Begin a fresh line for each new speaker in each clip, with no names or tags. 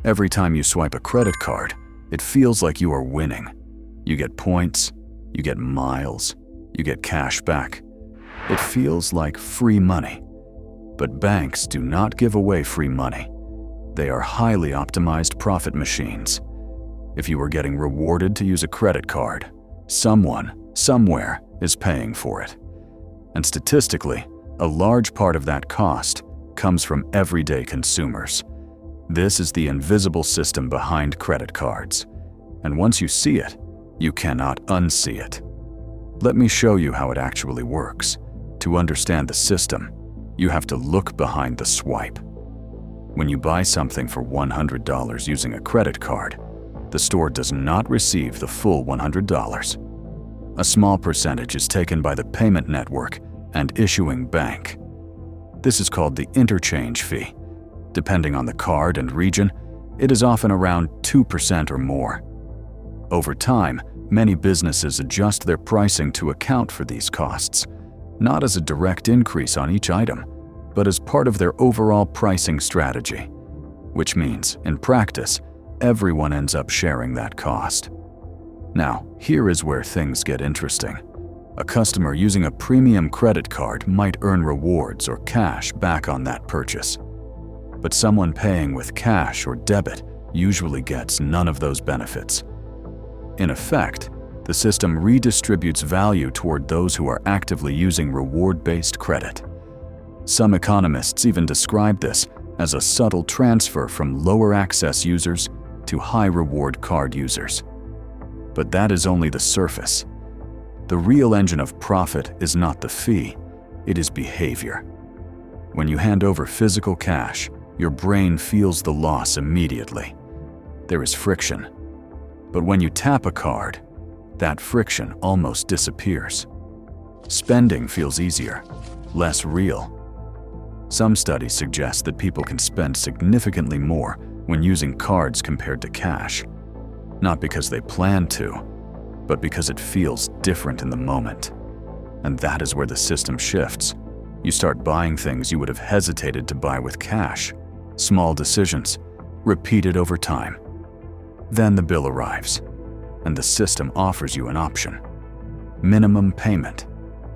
Every time you swipe a credit card, it feels like you are winning. You get points, you get miles, you get cash back. It feels like free money. But banks do not give away free money. They are highly optimized profit machines. If you are getting rewarded to use a credit card, someone, somewhere, is paying for it. And statistically, a large part of that cost comes from everyday consumers. This is the invisible system behind credit cards. And once you see it, you cannot unsee it. Let me show you how it actually works. To understand the system, you have to look behind the swipe. When you buy something for $100 using a credit card, the store does not receive the full $100. A small percentage is taken by the payment network and issuing bank. This is called the interchange fee. Depending on the card and region, it is often around 2% or more. Over time, many businesses adjust their pricing to account for these costs, not as a direct increase on each item, but as part of their overall pricing strategy, which means, in practice, everyone ends up sharing that cost. Now, here is where things get interesting. A customer using a premium credit card might earn rewards or cash back on that purchase. But someone paying with cash or debit usually gets none of those benefits. In effect, the system redistributes value toward those who are actively using reward-based credit. Some economists even describe this as a subtle transfer from lower access users to high reward card users. But that is only the surface. The real engine of profit is not the fee, it is behavior. When you hand over physical cash, your brain feels the loss immediately. There is friction. But when you tap a card, that friction almost disappears. Spending feels easier, less real. Some studies suggest that people can spend significantly more when using cards compared to cash, not because they plan to, but because it feels different in the moment. And that is where the system shifts. You start buying things you would have hesitated to buy with cash. Small decisions, repeated over time. Then the bill arrives, and the system offers you an option. Minimum payment.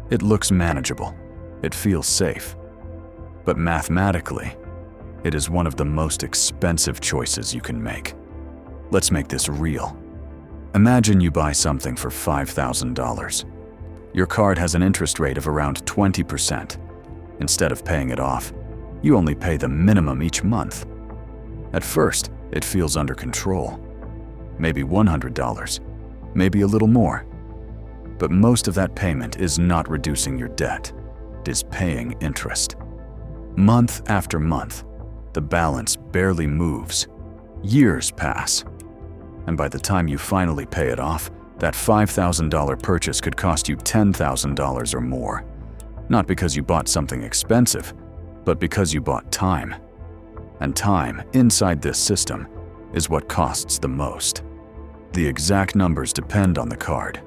It looks manageable. It feels safe. But mathematically, it is one of the most expensive choices you can make. Let's make this real. Imagine you buy something for $5,000. Your card has an interest rate of around 20%. Instead of paying it off, you only pay the minimum each month. At first, it feels under control. Maybe $100, maybe a little more. But most of that payment is not reducing your debt. It is paying interest. Month after month, the balance barely moves. Years pass. And by the time you finally pay it off, that $5,000 purchase could cost you $10,000 or more. Not because you bought something expensive, but because you bought time. And time, inside this system, is what costs the most. The exact numbers depend on the card.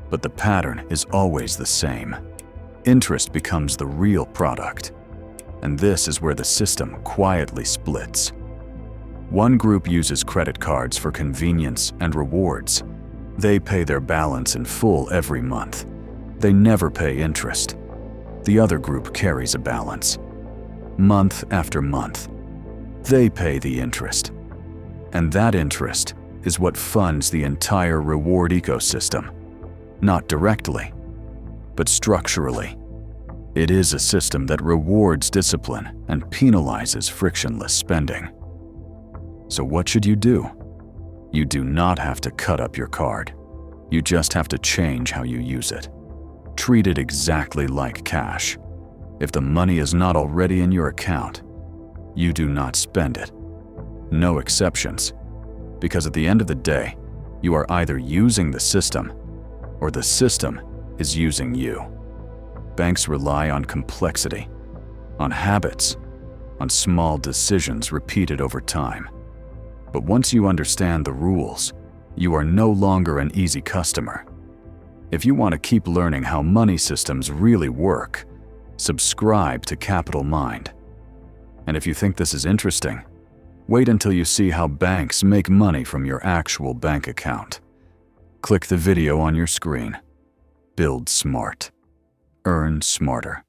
But the pattern is always the same. Interest becomes the real product. And this is where the system quietly splits. One group uses credit cards for convenience and rewards. They pay their balance in full every month. They never pay interest. The other group carries a balance. Month after month, they pay the interest. And that interest is what funds the entire reward ecosystem. Not directly, but structurally. It is a system that rewards discipline and penalizes frictionless spending. So what should you do? You do not have to cut up your card. You just have to change how you use it. Treat it exactly like cash. If the money is not already in your account, you do not spend it. No exceptions. Because at the end of the day, you are either using the system or the system is using you. Banks rely on complexity, on habits, on small decisions repeated over time. But once you understand the rules, you are no longer an easy customer. If you want to keep learning how money systems really work, subscribe to Capital Mind. And if you think this is interesting, Wait until you see how banks make money from your actual bank account. Click the video on your screen. Build smart. Earn smarter.